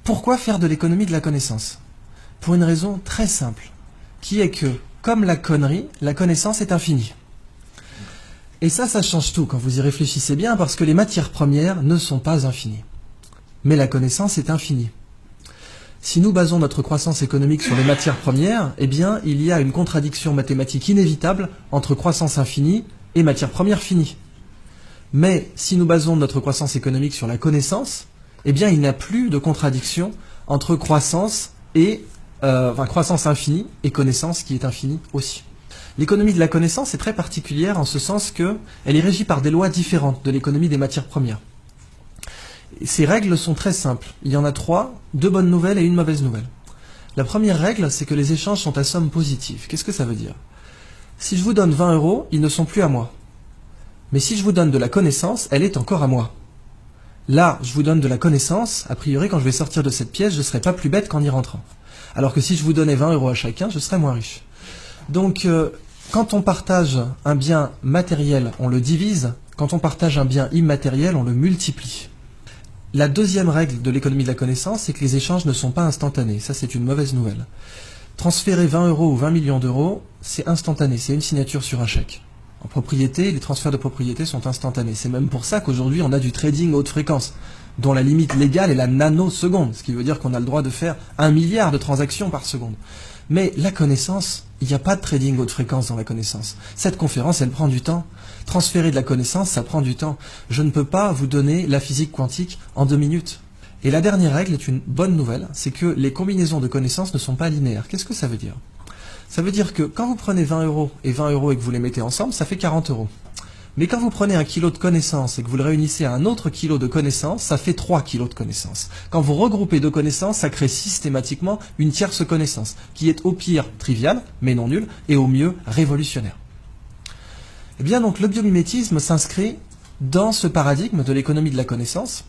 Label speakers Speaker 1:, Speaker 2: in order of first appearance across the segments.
Speaker 1: Pourquoi faire de l'économie de la connaissance? Pour une raison très simple, qui est que, comme la connerie, la connaissance est infinie. Et ça change tout quand vous y réfléchissez bien, parce que les matières premières ne sont pas infinies. Mais la connaissance est infinie. Si nous basons notre croissance économique sur les matières premières, eh bien, il y a une contradiction mathématique inévitable entre croissance infinie et matières premières finies. Mais si nous basons notre croissance économique sur la connaissance, eh bien, il n'y a plus de contradiction entre croissance et croissance infinie et connaissance qui est infinie aussi. L'économie de la connaissance est très particulière en ce sens qu'elle est régie par des lois différentes de l'économie des matières premières. Ces règles sont très simples. Il y en a 3, 2 bonnes nouvelles et une mauvaise nouvelle. La première règle, c'est que les échanges sont à somme positive. Qu'est-ce que ça veut dire? Si je vous donne 20 €, ils ne sont plus à moi. Mais si je vous donne de la connaissance, elle est encore à moi. Là, je vous donne de la connaissance, a priori, quand je vais sortir de cette pièce, je ne serai pas plus bête qu'en y rentrant. Alors que si je vous donnais 20 € à chacun, je serais moins riche. Donc, quand on partage un bien matériel, on le divise. Quand on partage un bien immatériel, on le multiplie. La deuxième règle de l'économie de la connaissance, c'est que les échanges ne sont pas instantanés. Ça, c'est une mauvaise nouvelle. Transférer 20 € ou 20 millions d'euros, c'est instantané, c'est une signature sur un chèque. En propriété, les transferts de propriété sont instantanés. C'est même pour ça qu'aujourd'hui, on a du trading haute fréquence, dont la limite légale est la nanoseconde, ce qui veut dire qu'on a le droit de faire 1 milliard de transactions par seconde. Mais la connaissance, il n'y a pas de trading haute fréquence dans la connaissance. Cette conférence, elle prend du temps. Transférer de la connaissance, ça prend du temps. Je ne peux pas vous donner la physique quantique en 2 minutes. Et la dernière règle est une bonne nouvelle, c'est que les combinaisons de connaissances ne sont pas linéaires. Qu'est-ce que ça veut dire? Ça veut dire que quand vous prenez 20 € et 20 € et que vous les mettez ensemble, ça fait 40 €. Mais quand vous prenez 1 kilo de connaissances et que vous le réunissez à un autre kilo de connaissances, ça fait 3 kilos de connaissances. Quand vous regroupez 2 connaissances, ça crée systématiquement une tierce connaissance, qui est au pire triviale, mais non nulle, et au mieux révolutionnaire. Eh bien donc le biomimétisme s'inscrit dans ce paradigme de l'économie de la connaissance,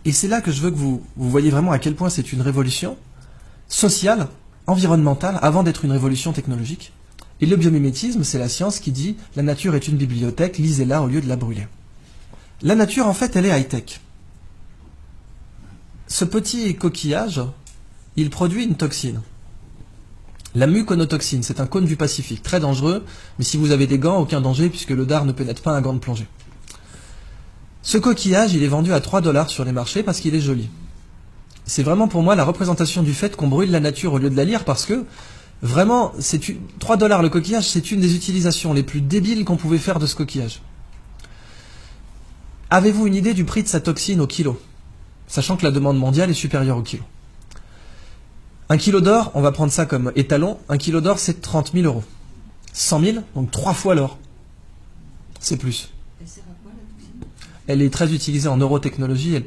Speaker 1: et c'est là que je veux que vous voyez vraiment à quel point c'est une révolution sociale, environnementale, avant d'être une révolution technologique. Et le biomimétisme, c'est la science qui dit « la nature est une bibliothèque, lisez-la au lieu de la brûler ». La nature, en fait, elle est high-tech. Ce petit coquillage, il produit une toxine. La muconotoxine, c'est un cône du Pacifique, très dangereux, mais si vous avez des gants, aucun danger, puisque le dard ne pénètre pas un gant de plongée. Ce coquillage, il est vendu à 3 $ sur les marchés parce qu'il est joli. C'est vraiment pour moi la représentation du fait qu'on brûle la nature au lieu de la lire, parce que vraiment, 3 $ le coquillage, c'est une des utilisations les plus débiles qu'on pouvait faire de ce coquillage. Avez-vous une idée du prix de sa toxine au kilo? Sachant que la demande mondiale est supérieure au kilo. 1 kilo d'or, on va prendre ça comme étalon, 1 kilo d'or c'est 30 000 €. 100 000, donc 3 fois l'or. C'est plus. Elle est très utilisée en neurotechnologie, elle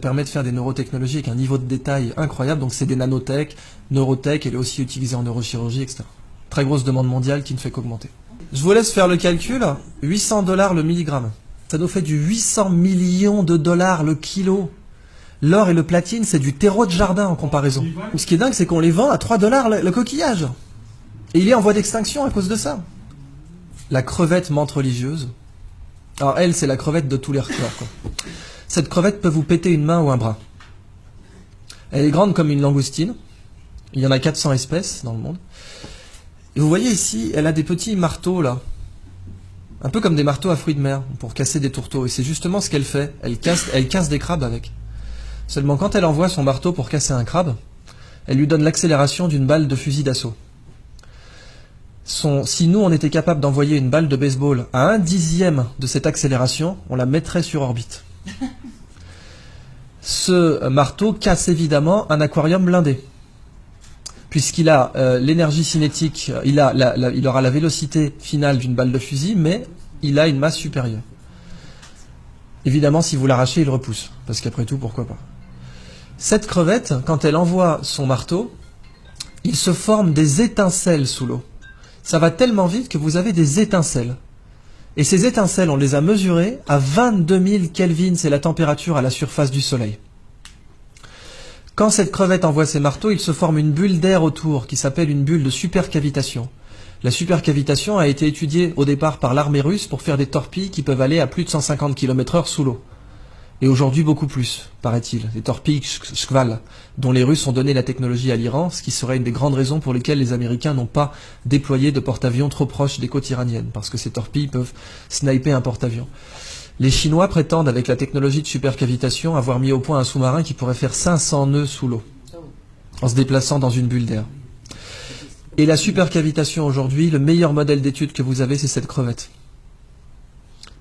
Speaker 1: permet de faire des neurotechnologies avec un niveau de détail incroyable, donc c'est des nanotech, neurotech, elle est aussi utilisée en neurochirurgie, etc. Très grosse demande mondiale qui ne fait qu'augmenter. Je vous laisse faire le calcul, 800 $ le milligramme. Ça nous fait du 800 millions de dollars le kilo. L'or et le platine, c'est du terreau de jardin en comparaison. Ce qui est dingue, c'est qu'on les vend à 3 $ le coquillage. Et il est en voie d'extinction à cause de ça. La crevette menthe religieuse. Alors elle, c'est la crevette de tous les records, quoi. Cette crevette peut vous péter une main ou un bras. Elle est grande comme une langoustine. Il y en a 400 espèces dans le monde. Et vous voyez ici, elle a des petits marteaux là. Un peu comme des marteaux à fruits de mer, pour casser des tourteaux. Et c'est justement ce qu'elle fait. Elle casse des crabes avec. Seulement quand elle envoie son marteau pour casser un crabe, elle lui donne l'accélération d'une balle de fusil d'assaut. Si nous on était capable d'envoyer une balle de baseball à 1/10 de cette accélération, on la mettrait sur orbite. Ce marteau casse évidemment un aquarium blindé, puisqu'il a l'énergie cinétique, il aura la vélocité finale d'une balle de fusil, mais il a une masse supérieure. Évidemment, si vous l'arrachez, il repousse, parce qu'après tout, pourquoi pas. Cette crevette, quand elle envoie son marteau, il se forme des étincelles sous l'eau. Ça va tellement vite que vous avez des étincelles. Et ces étincelles, on les a mesurées à 22 000 Kelvin, c'est la température à la surface du Soleil. Quand cette crevette envoie ses marteaux, il se forme une bulle d'air autour, qui s'appelle une bulle de supercavitation. La supercavitation a été étudiée au départ par l'armée russe pour faire des torpilles qui peuvent aller à plus de 150 km/h sous l'eau. Et aujourd'hui beaucoup plus, paraît-il. Les torpilles Shkval, dont les Russes ont donné la technologie à l'Iran, ce qui serait une des grandes raisons pour lesquelles les Américains n'ont pas déployé de porte-avions trop proches des côtes iraniennes, parce que ces torpilles peuvent sniper un porte-avions. Les Chinois prétendent, avec la technologie de supercavitation, avoir mis au point un sous-marin qui pourrait faire 500 nœuds sous l'eau, en se déplaçant dans une bulle d'air. Et la supercavitation aujourd'hui, le meilleur modèle d'étude que vous avez, c'est cette crevette.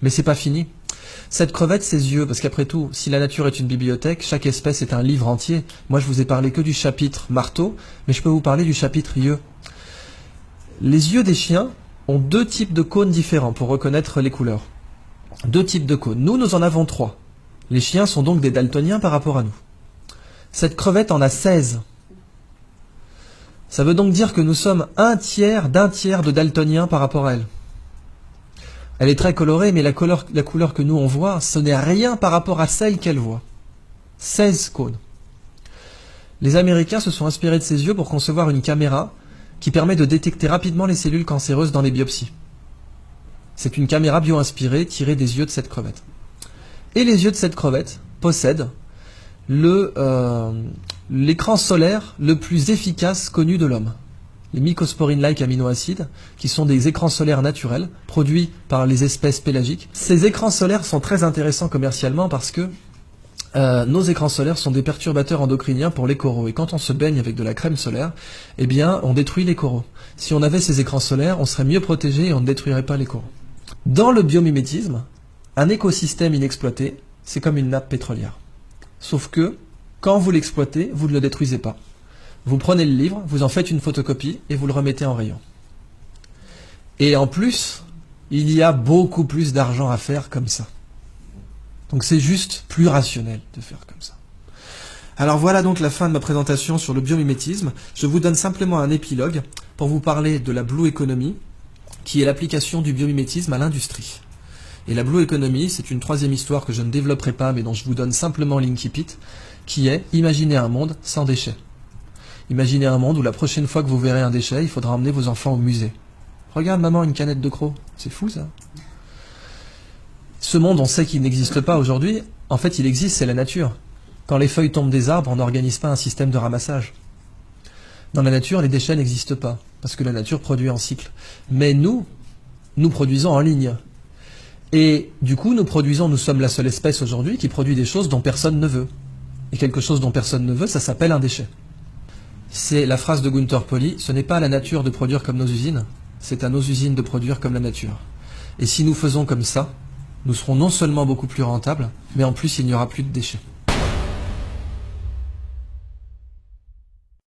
Speaker 1: Mais c'est pas fini. Cette crevette, ses yeux, parce qu'après tout, si la nature est une bibliothèque, chaque espèce est un livre entier. Moi, je vous ai parlé que du chapitre marteau, mais je peux vous parler du chapitre yeux. Les yeux des chiens ont 2 types de cônes différents pour reconnaître les couleurs. 2 types de cônes. Nous en avons 3. Les chiens sont donc des daltoniens par rapport à nous. Cette crevette en a 16. Ça veut donc dire que nous sommes un tiers de daltoniens par rapport à elle. Elle est très colorée, mais la couleur que nous on voit, ce n'est rien par rapport à celle qu'elle voit. 16 cônes. Les Américains se sont inspirés de ces yeux pour concevoir une caméra qui permet de détecter rapidement les cellules cancéreuses dans les biopsies. C'est une caméra bio-inspirée tirée des yeux de cette crevette. Et les yeux de cette crevette possèdent l'écran solaire le plus efficace connu de l'homme. Les mycosporine-like aminoacides, qui sont des écrans solaires naturels, produits par les espèces pélagiques. Ces écrans solaires sont très intéressants commercialement parce que nos écrans solaires sont des perturbateurs endocriniens pour les coraux. Et quand on se baigne avec de la crème solaire, eh bien, on détruit les coraux. Si on avait ces écrans solaires, on serait mieux protégé et on ne détruirait pas les coraux. Dans le biomimétisme, un écosystème inexploité, c'est comme une nappe pétrolière. Sauf que, quand vous l'exploitez, vous ne le détruisez pas. Vous prenez le livre, vous en faites une photocopie et vous le remettez en rayon. Et en plus, il y a beaucoup plus d'argent à faire comme ça. Donc c'est juste plus rationnel de faire comme ça. Alors voilà donc la fin de ma présentation sur le biomimétisme. Je vous donne simplement un épilogue pour vous parler de la Blue Economy, qui est l'application du biomimétisme à l'industrie. Et la Blue Economy, c'est une 3e histoire que je ne développerai pas, mais dont je vous donne simplement l'incipit, qui est imaginer un monde sans déchets. Imaginez un monde où la prochaine fois que vous verrez un déchet, il faudra emmener vos enfants au musée. Regarde maman, une canette de croc. C'est fou ça. Ce monde, on sait qu'il n'existe pas aujourd'hui. En fait, il existe, c'est la nature. Quand les feuilles tombent des arbres, on n'organise pas un système de ramassage. Dans la nature, les déchets n'existent pas, parce que la nature produit en cycle. Mais nous produisons en ligne. Et du coup, nous sommes la seule espèce aujourd'hui qui produit des choses dont personne ne veut. Et quelque chose dont personne ne veut, ça s'appelle un déchet. C'est la phrase de Gunther Pauli, ce n'est pas à la nature de produire comme nos usines, c'est à nos usines de produire comme la nature. Et si nous faisons comme ça, nous serons non seulement beaucoup plus rentables, mais en plus il n'y aura plus de déchets.